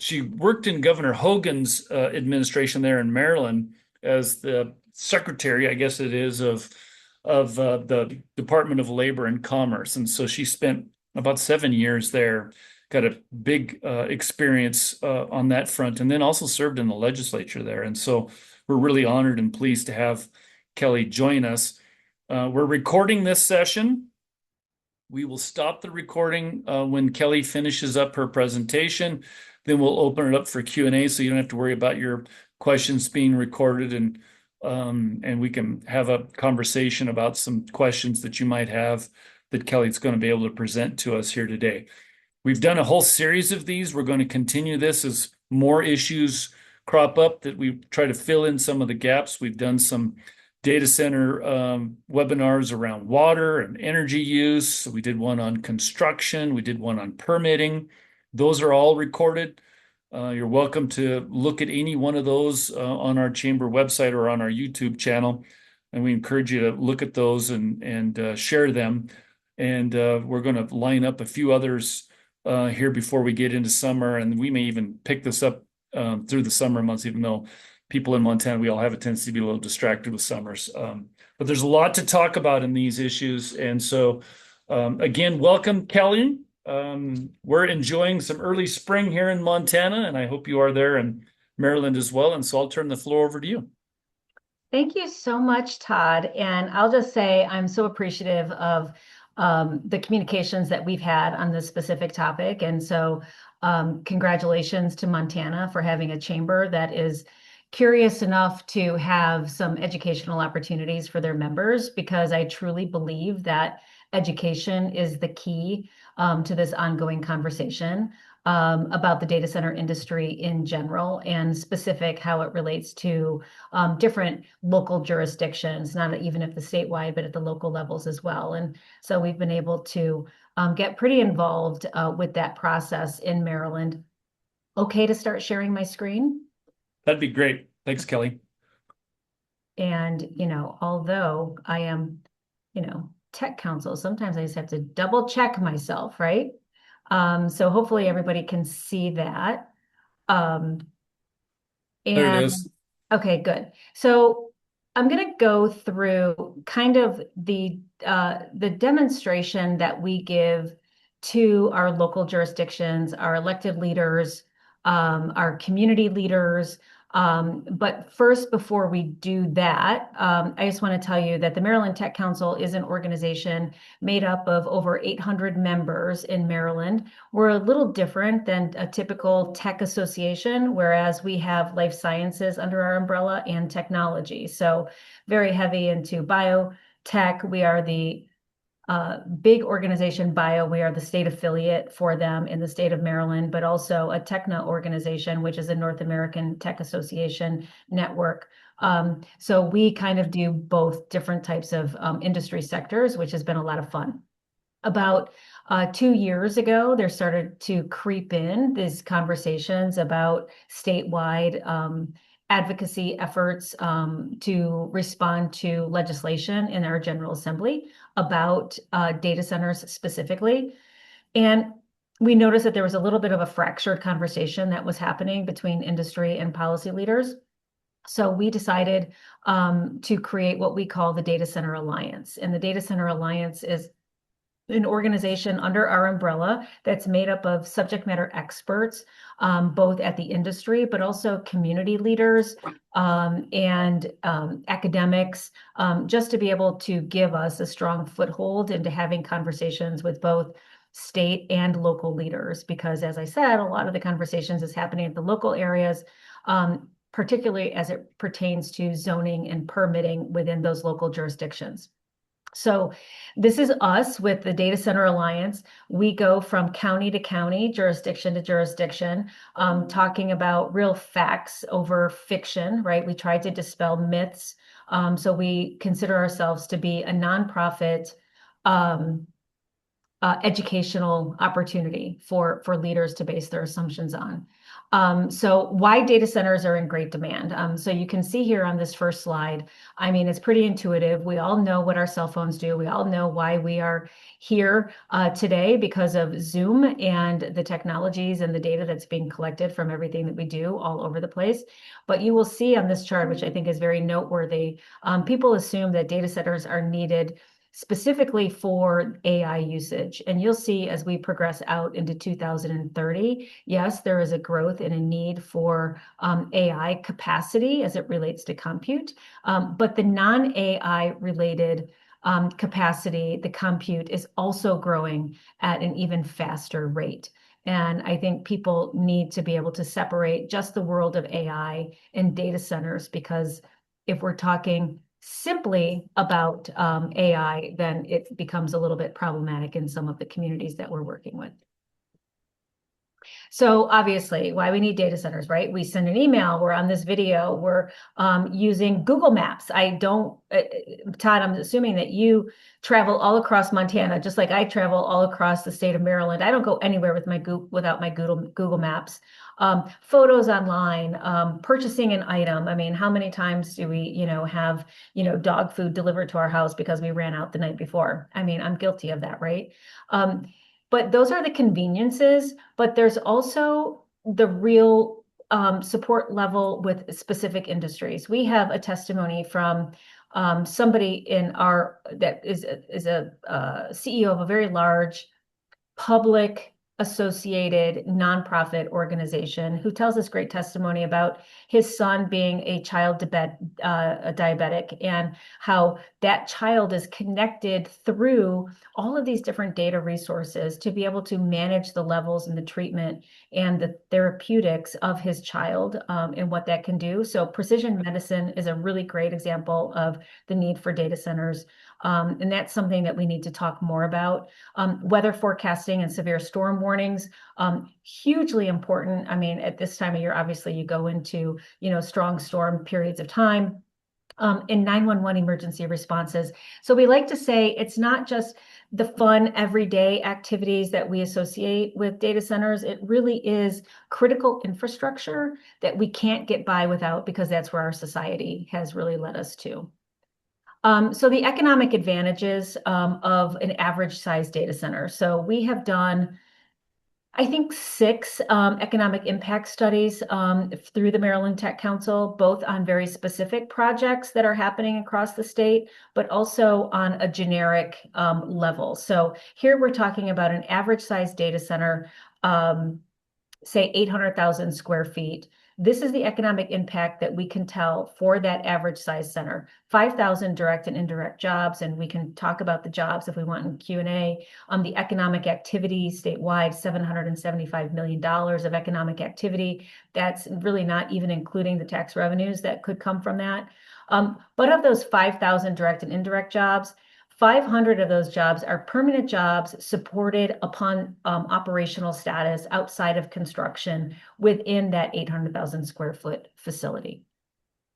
she worked in Governor Hogan's administration there in Maryland as the secretary, I guess it is, of the Department of Labor and Commerce. And so she spent about 7 years there, got a big experience on that front, and then also served in the legislature there. And so we're really honored and pleased to have Kelly join us. We're recording this session. We will stop the recording when Kelly finishes up her presentation. Then we'll open it up for Q&A, so you don't have to worry about your questions being recorded, and we can have a conversation about some questions that you might have that Kelly's going to be able to present to us here today. We've done a whole series of these. We're going to continue this as more issues crop up, that we try to fill in some of the gaps. We've done some data center webinars around water and energy use. We did one on construction. We did one on permitting. Those are all recorded. You're welcome to look at any one of those on our chamber website or on our YouTube channel. And we encourage you to look at those and share them. And we're going to line up a few others here before we get into summer. And we may even pick this up through the summer months, even though people in Montana, we all have a tendency to be a little distracted with summers. But there's a lot to talk about in these issues. And so, again, welcome, Kelly. We're enjoying some early spring here in Montana, and I hope you are there in Maryland as well. And so I'll turn the floor over to you. Thank you so much, Todd. And I'll just say I'm so appreciative of the communications that we've had on this specific topic. And so congratulations to Montana for having a chamber that is curious enough to have some educational opportunities for their members, because I truly believe that education is the key to this ongoing conversation about the data center industry in general, and specific how it relates to different local jurisdictions, not even at the statewide, but at the local levels as well. And so we've been able to get pretty involved with that process in Maryland. Okay to start sharing my screen? That'd be great. Thanks, Kelly. And, although I am, tech counsel, sometimes I just have to double check myself, right? So hopefully everybody can see that. There it is. Okay, good. So I'm going to go through kind of the demonstration that we give to our local jurisdictions, our elected leaders, our community leaders. But first, before we do that, I just want to tell you that the Maryland Tech Council is an organization made up of over 800 members in Maryland. We're a little different than a typical tech association, whereas we have life sciences under our umbrella and technology. So very heavy into biotech. We are the big organization, Bio. We are the state affiliate for them in the state of Maryland, but also a TECNA organization, which is a North American Tech Association network. So we kind of do both different types of industry sectors, which has been a lot of fun. About 2 years ago, there started to creep in these conversations about statewide advocacy efforts to respond to legislation in our General Assembly about data centers specifically. And we noticed that there was a little bit of a fractured conversation that was happening between industry and policy leaders. So we decided to create what we call the Data Center Alliance. And the Data Center Alliance is an organization under our umbrella that's made up of subject matter experts, both at the industry, but also community leaders and academics, just to be able to give us a strong foothold into having conversations with both state and local leaders. Because as I said, a lot of the conversations is happening at the local areas, particularly as it pertains to zoning and permitting within those local jurisdictions. So this is us with the Data Center Alliance. We go from county to county, jurisdiction to jurisdiction, talking about real facts over fiction, right? We try to dispel myths. So we consider ourselves to be a nonprofit educational opportunity for leaders to base their assumptions on. So why data centers are in great demand. So you can see here on this first slide, I mean, it's pretty intuitive. We all know what our cell phones do. We all know why we are here today because of Zoom and the technologies and the data that's being collected from everything that we do all over the place. But you will see on this chart, which I think is very noteworthy, people assume that data centers are needed specifically for AI usage. And you'll see as we progress out into 2030, yes, there is a growth and a need for AI capacity as it relates to compute, but the non-AI related capacity, the compute is also growing at an even faster rate. And I think people need to be able to separate just the world of AI and data centers, because if we're talking simply about AI, then it becomes a little bit problematic in some of the communities that we're working with. So obviously, why we need data centers, right? We send an email, we're on this video, we're using Google Maps. I don't, Todd, I'm assuming that you travel all across Montana, just like I travel all across the state of Maryland. I don't go anywhere with without my Google Maps. Photos online, purchasing an item. I mean, how many times do we, have, dog food delivered to our house because we ran out the night before? I mean, I'm guilty of that, right? But those are the conveniences, but there's also the real support level with specific industries. We have a testimony from somebody in that is a CEO of a very large public associated nonprofit organization who tells us great testimony about his son being a diabetic, and how that child is connected through all of these different data resources to be able to manage the levels and the treatment and the therapeutics of his child, and what that can do. So precision medicine is a really great example of the need for data centers. And that's something that we need to talk more about. Weather forecasting and severe storm warnings, hugely important. I mean, at this time of year, obviously you go into, strong storm periods of time, in 911 emergency responses. So we like to say it's not just the fun everyday activities that we associate with data centers. It really is critical infrastructure that we can't get by without, because that's where our society has really led us to. So the economic advantages of an average size data center. So we have done, I think, 6 economic impact studies through the Maryland Tech Council, both on very specific projects that are happening across the state, but also on a generic level. So here we're talking about an average size data center, say 800,000 square feet. This is the economic impact that we can tell for that average size center. 5,000 direct and indirect jobs, and we can talk about the jobs if we want in Q&A. The economic activity statewide, $775 million of economic activity. That's really not even including the tax revenues that could come from that. But of those 5,000 direct and indirect jobs, 500 of those jobs are permanent jobs supported upon operational status outside of construction within that 800,000 square foot facility.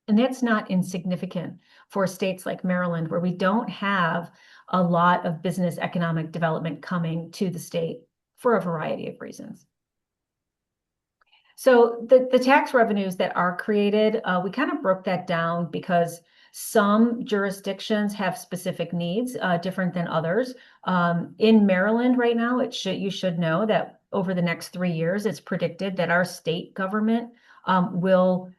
And that's not insignificant for states like Maryland, where we don't have a lot of business economic development coming to the state for a variety of reasons. So the tax revenues that are created, we kind of broke that down because some jurisdictions have specific needs, different than others. In Maryland right now, you should know that over the next 3 years, it's predicted that our state government will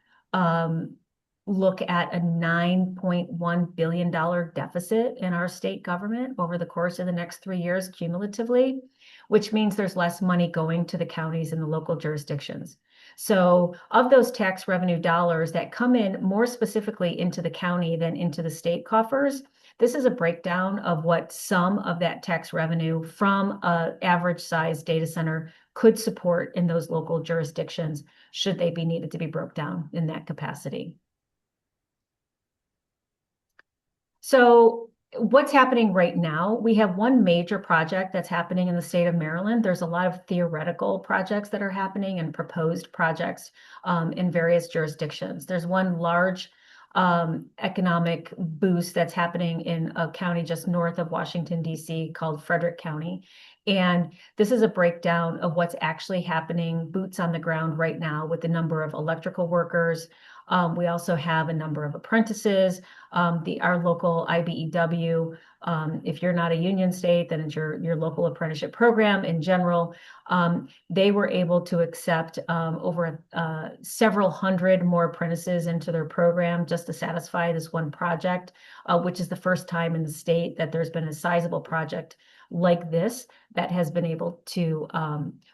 look at a $9.1 billion deficit in our state government over the course of the next 3 years cumulatively, which means there's less money going to the counties and the local jurisdictions. So of those tax revenue dollars that come in more specifically into the county than into the state coffers, this is a breakdown of what some of that tax revenue from an average size data center could support in those local jurisdictions, should they be needed to be broke down in that capacity. So what's happening right now? We have one major project that's happening in the state of Maryland. There's a lot of theoretical projects that are happening and proposed projects in various jurisdictions. There's one large economic boost that's happening in a county just north of Washington, D.C. called Frederick County. And this is a breakdown of what's actually happening, boots on the ground right now with the number of electrical workers. We also have a number of apprentices. Our local IBEW, if you're not a union state, then it's your local apprenticeship program in general. They were able to accept over several hundred more apprentices into their program just to satisfy this one project, which is the first time in the state that there's been a sizable project like this that has been able to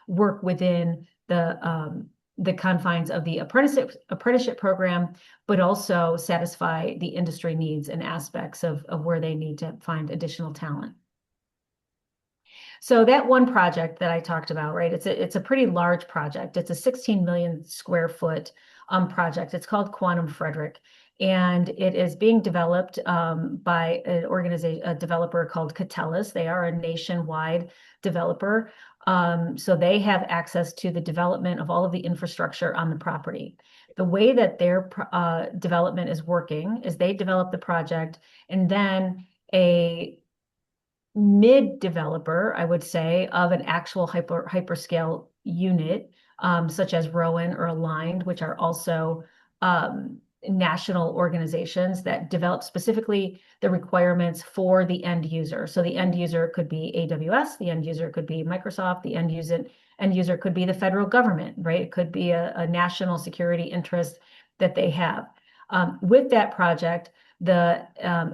work within the confines of the apprenticeship program, but also satisfy the industry needs and aspects of where they need to find additional talent. So that one project that I talked about, right? It's a pretty large project. It's a 16 million square foot project. It's called Quantum Frederick, and it is being developed by an organization, a developer called Catellis. They are a nationwide developer, so they have access to the development of all of the infrastructure on the property. The way that their development is working is they develop the project, and then a mid developer, I would say, of an actual hyperscale unit, such as Rowan or Aligned, which are also national organizations that develop specifically the requirements for the end user. So the end user could be AWS, the end user could be Microsoft, the end user could be the federal government, right? It could be a national security interest that they have. With that project, the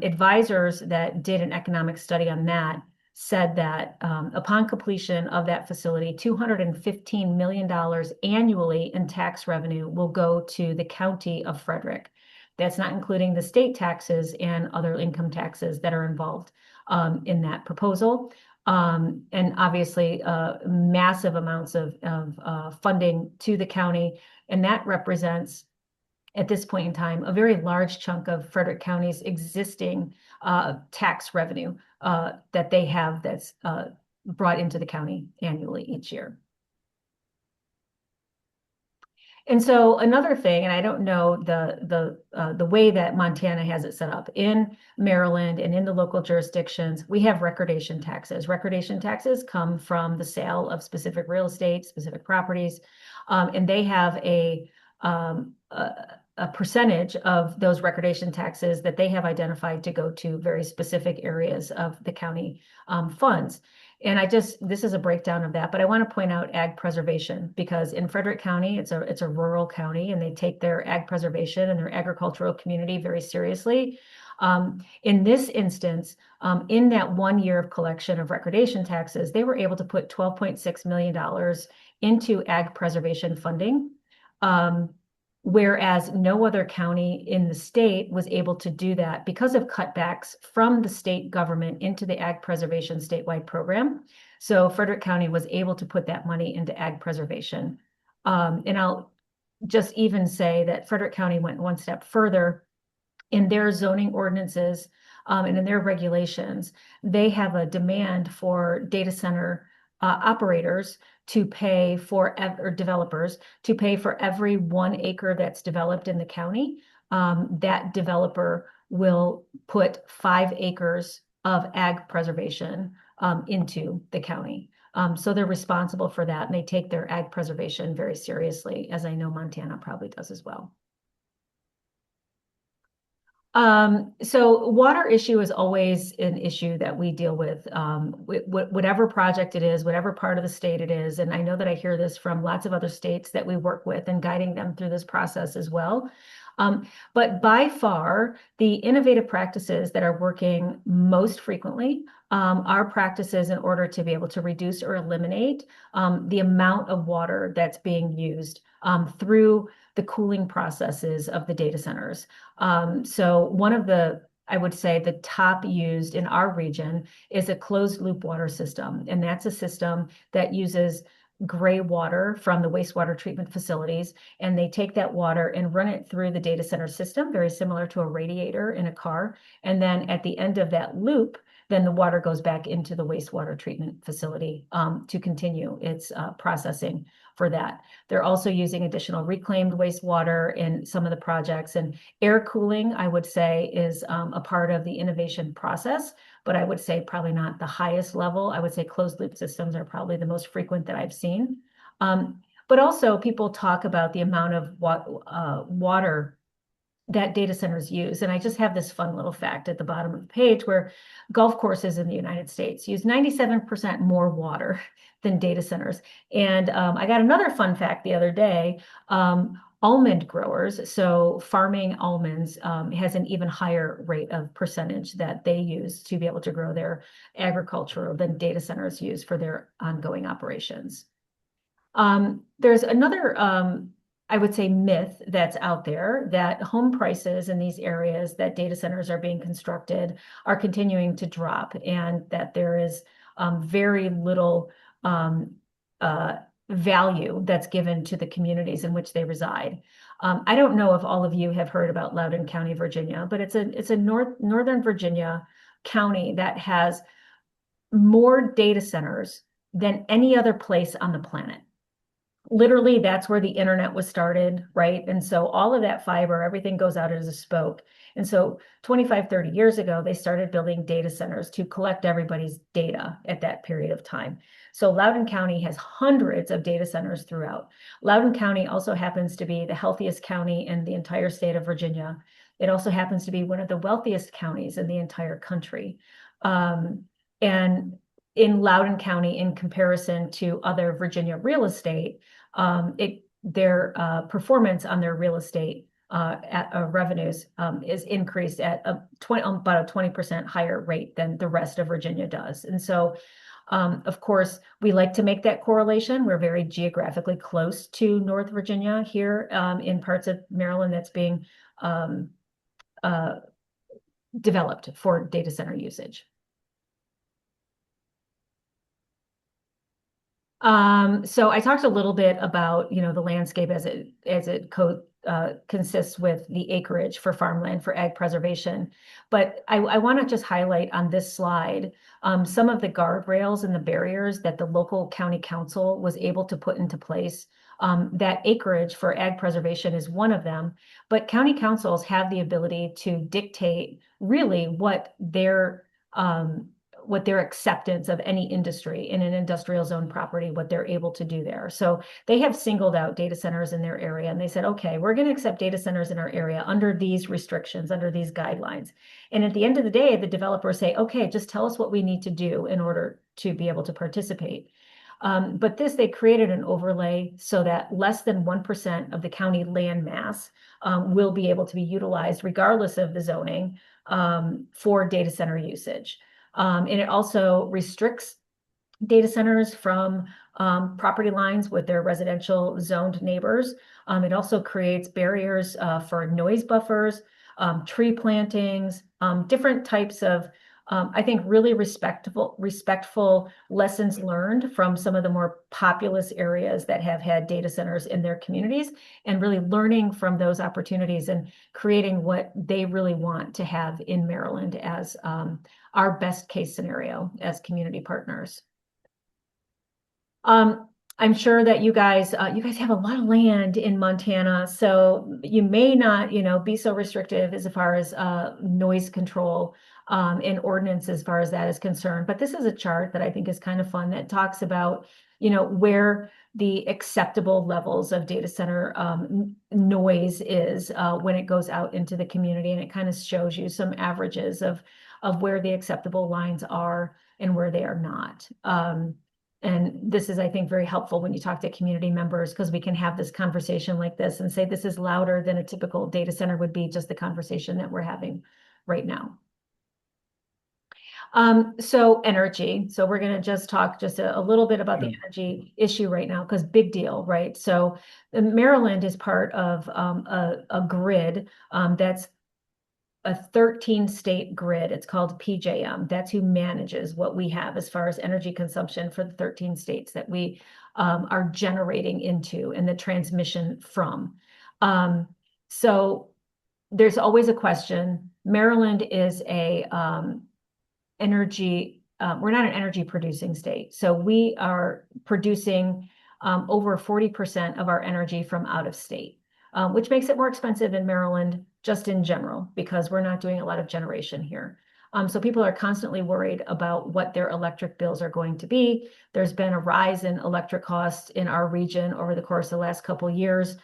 advisors that did an economic study on that said that upon completion of that facility, $215 million annually in tax revenue will go to the county of Frederick. That's not including the state taxes and other income taxes that are involved in that proposal. And obviously, massive amounts of funding to the county. And that represents, at this point in time, a very large chunk of Frederick County's existing tax revenue that they have that's brought into the county annually each year. And so another thing, and I don't know the way that Montana has it set up, in Maryland and in the local jurisdictions, we have recordation taxes. Recordation taxes come from the sale of specific real estate, specific properties, and they have a percentage of those recordation taxes that they have identified to go to very specific areas of the county funds. And this is a breakdown of that, but I want to point out ag preservation, because in Frederick County, it's a rural county, and they take their ag preservation and their agricultural community very seriously. In this instance, in that 1 year of collection of recordation taxes, they were able to put $12.6 million into ag preservation funding. Whereas no other county in the state was able to do that because of cutbacks from the state government into the ag preservation statewide program. So Frederick County was able to put that money into ag preservation. And I'll just even say that Frederick County went one step further in their zoning ordinances and in their regulations. They have a demand for data center operators to pay for, or developers to pay for every 1 acre that's developed in the county. That developer will put 5 acres of ag preservation into the county. So they're responsible for that, and they take their ag preservation very seriously, as I know Montana probably does as well. So water issue is always an issue that we deal with, whatever project it is, whatever part of the state it is. And I know that I hear this from lots of other states that we work with and guiding them through this process as well. But by far, the innovative practices that are working most frequently are practices in order to be able to reduce or eliminate the amount of water that's being used through the cooling processes of the data centers. So one of I would say the top used in our region is a closed loop water system. And that's a system that uses gray water from the wastewater treatment facilities, and they take that water and run it through the data center system, very similar to a radiator in a car. And then at the end of that loop, then the water goes back into the wastewater treatment facility to continue its processing for that. They're also using additional reclaimed wastewater in some of the projects. And air cooling, I would say, is a part of the innovation process, but I would say probably not the highest level. I would say closed loop systems are probably the most frequent that I've seen. But also people talk about the amount of water that data centers use. And I just have this fun little fact at the bottom of the page where golf courses in the United States use 97% more water than data centers. And I got another fun fact the other day. Almond growers, so farming almonds, has an even higher rate of percentage that they use to be able to grow their agriculture than data centers use for their ongoing operations. There's another, I would say, myth that's out there that home prices in these areas that data centers are being constructed are continuing to drop, and that there is very little value that's given to the communities in which they reside. I don't know if all of you have heard about Loudoun County, Virginia, but it's a Northern Virginia county that has more data centers than any other place on the planet. Literally, that's where the internet was started, right? And so all of that fiber, everything goes out as a spoke. And so 25, 30 years ago, they started building data centers to collect everybody's data at that period of time. So Loudoun County has hundreds of data centers throughout. Loudoun County also happens to be the healthiest county in the entire state of Virginia. It also happens to be one of the wealthiest counties in the entire country. And in Loudoun County, in comparison to other Virginia real estate, their performance on their real estate revenues is increased at about a 20% higher rate than the rest of Virginia does. And so, of course, we like to make that correlation. We're very geographically close to North Virginia here, in parts of Maryland that's being developed for data center usage. So I talked a little bit about, the landscape as it consists with the acreage for farmland for ag preservation. But I want to just highlight on this slide some of the guardrails and the barriers that the local county council was able to put into place. That acreage for ag preservation is one of them, but county councils have the ability to dictate really what their acceptance of any industry in an industrial zone property, what they're able to do there. So they have singled out data centers in their area, and they said, okay, we're going to accept data centers in our area under these restrictions, under these guidelines. And at the end of the day, the developers say, okay, just tell us what we need to do in order to be able to participate. But they created an overlay so that less than 1% of the county land mass will be able to be utilized regardless of the zoning for data center usage. And it also restricts data centers from property lines with their residential zoned neighbors. It also creates barriers for noise buffers, tree plantings, different types of, I think, really respectful lessons learned from some of the more populous areas that have had data centers in their communities, and really learning from those opportunities and creating what they really want to have in Maryland as our best case scenario as community partners. I'm sure that you guys have a lot of land in Montana, so you may not, be so restrictive as far as noise control and ordinance as far as that is concerned. But this is a chart that I think is kind of fun that talks about, where the acceptable levels of data center noise is when it goes out into the community, and it kind of shows you some averages of where the acceptable lines are and where they are not. And this is, I think, very helpful when you talk to community members, because we can have this conversation like this and say this is louder than a typical data center would be, just the conversation that we're having right now. So energy. So we're going to just talk a little bit about the energy issue right now, because big deal, right? So Maryland is part of a grid that's a 13-state grid. It's called PJM. That's who manages what we have as far as energy consumption for the 13 states that we are generating into and the transmission from. So there's always a question. Maryland is a we're not an energy producing state. So we are producing over 40% of our energy from out of state, which makes it more expensive in Maryland just in general, because we're not doing a lot of generation here. So people are constantly worried about what their electric bills are going to be. There's been a rise in electric costs in our region over the course of the last couple of years.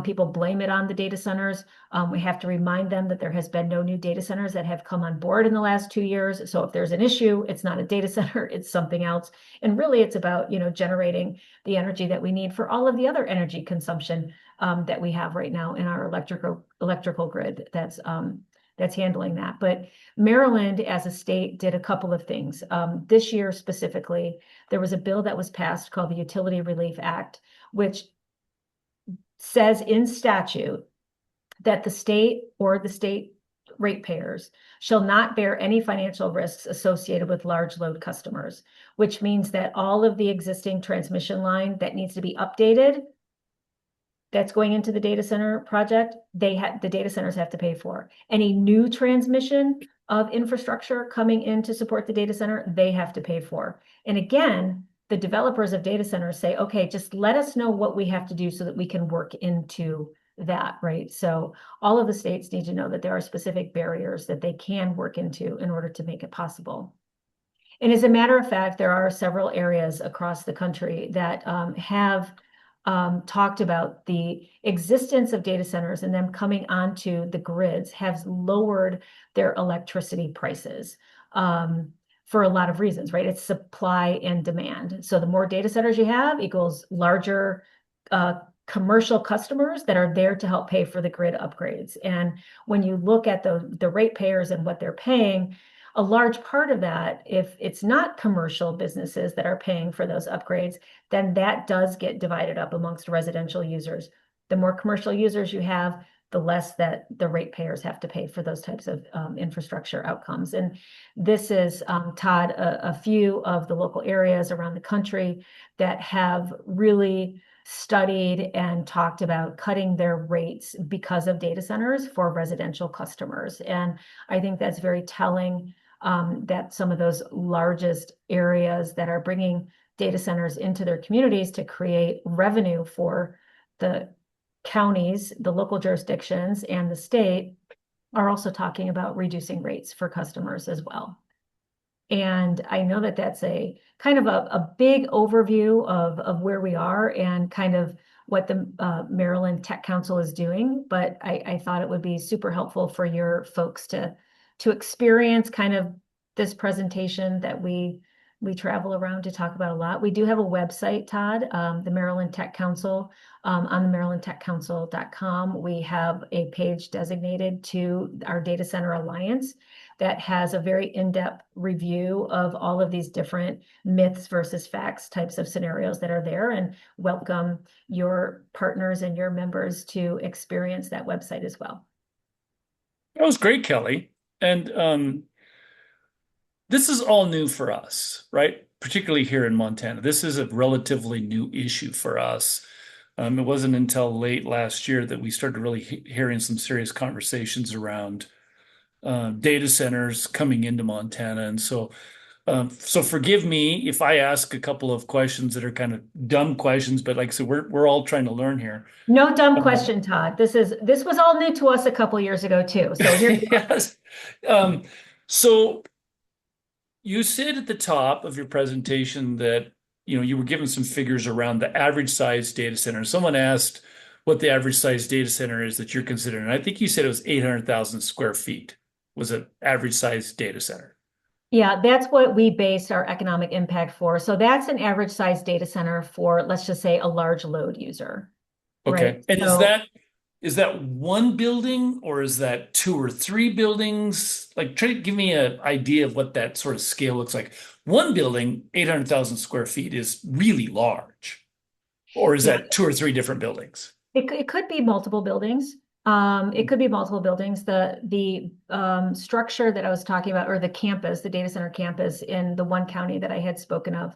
People blame it on the data centers. We have to remind them that there has been no new data centers that have come on board in the last 2 years. So if there's an issue, it's not a data center, it's something else. And really it's about, generating the energy that we need for all of the other energy consumption that we have right now in our electrical grid that's handling that. But Maryland as a state did a couple of things. This year specifically, there was a bill that was passed called the Utility Relief Act, which says in statute that the state or the state ratepayers shall not bear any financial risks associated with large load customers, which means that all of the existing transmission line that needs to be updated, that's going into the data center project, the data centers have to pay for. Any new transmission of infrastructure coming in to support the data center, they have to pay for. And again, the developers of data centers say, okay, just let us know what we have to do so that we can work into that, right? So all of the states need to know that there are specific barriers that they can work into in order to make it possible. And as a matter of fact, there are several areas across the country that have talked about the existence of data centers and them coming onto the grids has lowered their electricity prices. For a lot of reasons, right? It's supply and demand. So the more data centers you have equals larger commercial customers that are there to help pay for the grid upgrades. And when you look at the ratepayers and what they're paying, a large part of that, if it's not commercial businesses that are paying for those upgrades, then that does get divided up amongst residential users. The more commercial users you have, the less that the ratepayers have to pay for those types of infrastructure outcomes. And this is, Todd, a few of the local areas around the country that have really studied and talked about cutting their rates because of data centers for residential customers. And I think that's very telling, that some of those largest areas that are bringing data centers into their communities to create revenue for the counties, the local jurisdictions, and the state are also talking about reducing rates for customers as well. And I know that that's a kind of a big overview of where we are and kind of what the Maryland Tech Council is doing. But I thought it would be super helpful for your folks to experience kind of this presentation that we travel around to talk about a lot. We do have a website, Todd, the Maryland Tech Council. On the marylandtechcouncil.com, we have a page designated to our Data Center Alliance that has a very in-depth review of all of these different myths versus facts types of scenarios that are there, and welcome your partners and your members to experience that website as well. That was great, Kelly. And this is all new for us, right? Particularly here in Montana. This is a relatively new issue for us. It wasn't until late last year that we started really hearing some serious conversations around data centers coming into Montana. And so forgive me if I ask a couple of questions that are kind of dumb questions, but like I said, we're all trying to learn here. No dumb question, Todd. This was all new to us a couple years ago too. So here we are. Yes. So you said at the top of your presentation that you were given some figures around the average size data center. Someone asked what the average size data center is that you're considering. And I think you said it was 800,000 square feet was an average size data center. Yeah, that's what we based our economic impact for. So that's an average size data center for, let's just say, a large load user. Okay. Right? And is that one building or is that two or three buildings? Like, try to give me an idea of what that sort of scale looks like. One building, 800,000 square feet, is really large. Or is that two or three different buildings? It could be multiple buildings. It could be multiple buildings. The structure that I was talking about, or the campus, the data center campus in the one county that I had spoken of,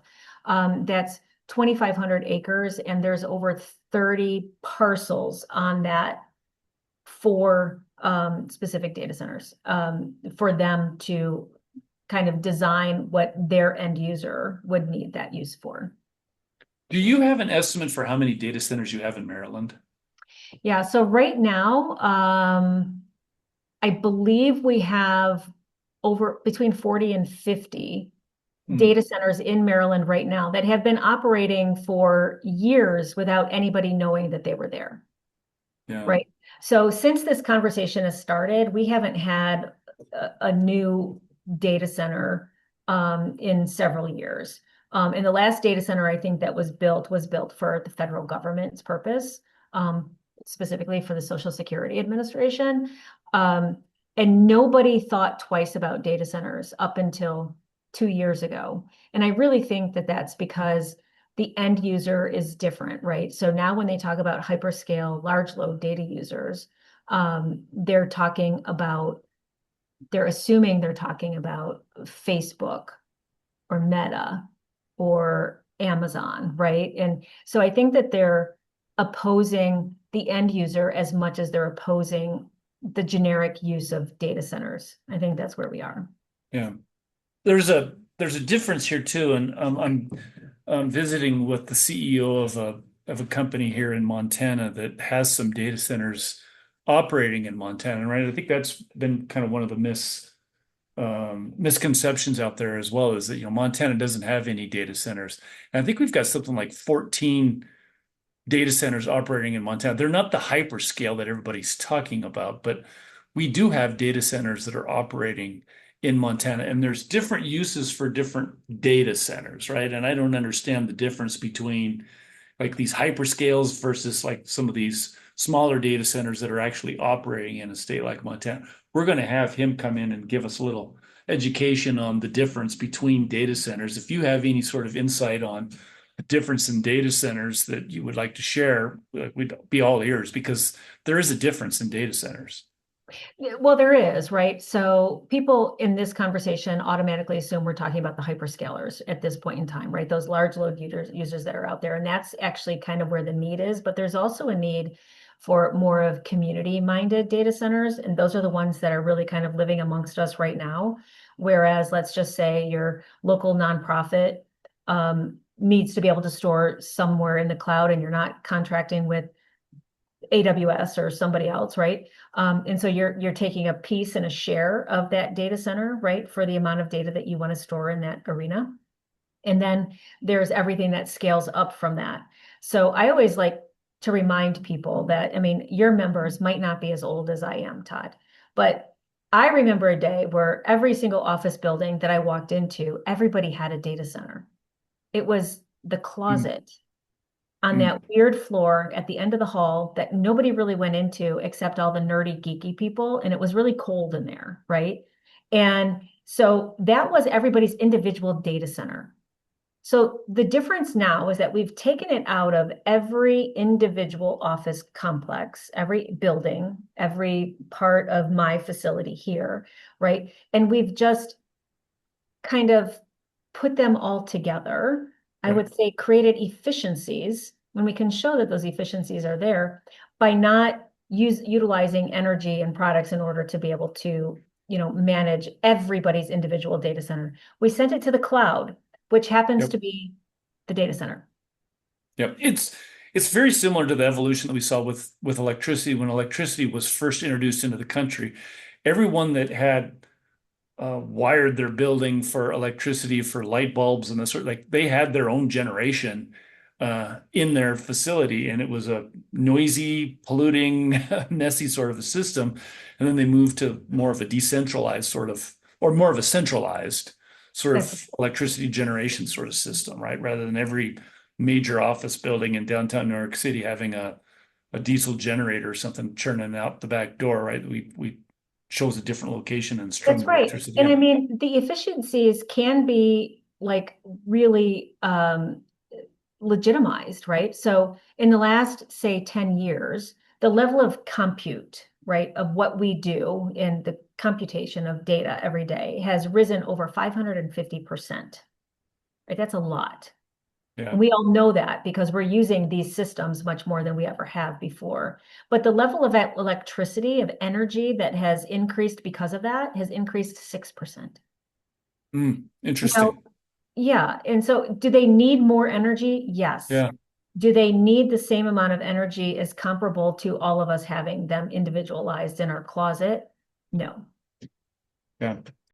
that's 2,500 acres, and there's over 30 parcels on that for specific data centers, for them to kind of design what their end user would need that use for. Do you have an estimate for how many data centers you have in Maryland? Yeah, so right now, I believe we have over between 40 and 50 Hmm. data centers in Maryland right now that have been operating for years without anybody knowing that they were there. Yeah. Right. So since this conversation has started, we haven't had a new data center in several years. And the last data center I think that was built for the federal government's purpose, um, specifically for the Social Security Administration. Um, and nobody thought twice about data centers up until 2 years ago. And I really think that that's because the end user is different, right? So now when they talk about hyperscale large load data users, they're talking about, they're assuming they're talking about Facebook or Meta or Amazon, right? And so I think that they're opposing the end user as much as they're opposing the generic use of data centers. I think that's where we are. Yeah. There's a difference here too, and I'm visiting with the CEO of a company here in Montana that has some data centers operating in Montana, right? I think that's been kind of one of the misconceptions out there as well, is that Montana doesn't have any data centers, and I think we've got something like 14 data centers operating in Montana. They're not the hyperscale that everybody's talking about, but we do have data centers that are operating in Montana, and there's different uses for different data centers, right? And I don't understand the difference between like these hyperscales versus like some of these smaller data centers that are actually operating in a state like Montana. We're going to have him come in and give us a little education on the difference between data centers. If you have any sort of insight on a difference in data centers that you would like to share, we'd be all ears because there is a difference in data centers. Yeah, well, there is, right? So people in this conversation automatically assume we're talking about the hyperscalers at this point in time, right? Those large load users that are out there. And that's actually kind of where the need is. But there's also a need for more of community-minded data centers. And those are the ones that are really kind of living amongst us right now. Whereas let's just say your local nonprofit needs to be able to store somewhere in the cloud and you're not contracting with AWS or somebody else, right? And so you're taking a piece and a share of that data center, right, for the amount of data that you want to store in that arena. And then there's everything that scales up from that. So I always like to remind people that, I mean, your members might not be as old as I am, Todd, but I remember a day where every single office building that I walked into, everybody had a data center. It was the Mm, closet on mm. that weird floor at the end of the hall that nobody really went into except all the nerdy, geeky people. And it was really cold in there, right? And so that was everybody's individual data center. So the difference now is that we've taken it out of every individual office complex, every building, every part of my facility here, right? And we've just kind of put them all together. I Right. would say created efficiencies when we can show that those efficiencies are there by not utilizing energy and products in order to be able to, manage everybody's individual data center. We sent it to the cloud, which happens Yep. to be the data center. Yep. It's very similar to the evolution that we saw with electricity when electricity was first introduced into the country. Everyone that had wired their building for electricity for light bulbs and this sort, like they had their own generation in their facility, and it was a noisy, polluting, messy sort of a system. And then they moved to more of a decentralized sort of, or more of a centralized sort That's of electricity generation sort of system, right? Rather than every major office building in downtown New York City having a diesel generator or something churning out the back door, right? We chose a different location and strung That's the right. electricity And I in. mean, the efficiencies can be like really legitimized, right? So in the last, say, 10 years, the level of compute, right, of what we do in the computation of data every day has risen over 550%. Right? That's a lot. Yeah. And we all know that because we're using these systems much more than we ever have before. But the level of electricity, of energy that has increased because of that has increased 6%. Now, Interesting. Yeah. And so do they need more energy? Yes. Yeah. Do they need the same amount of energy as comparable to all of us having them individualized in our closet? No. Yeah.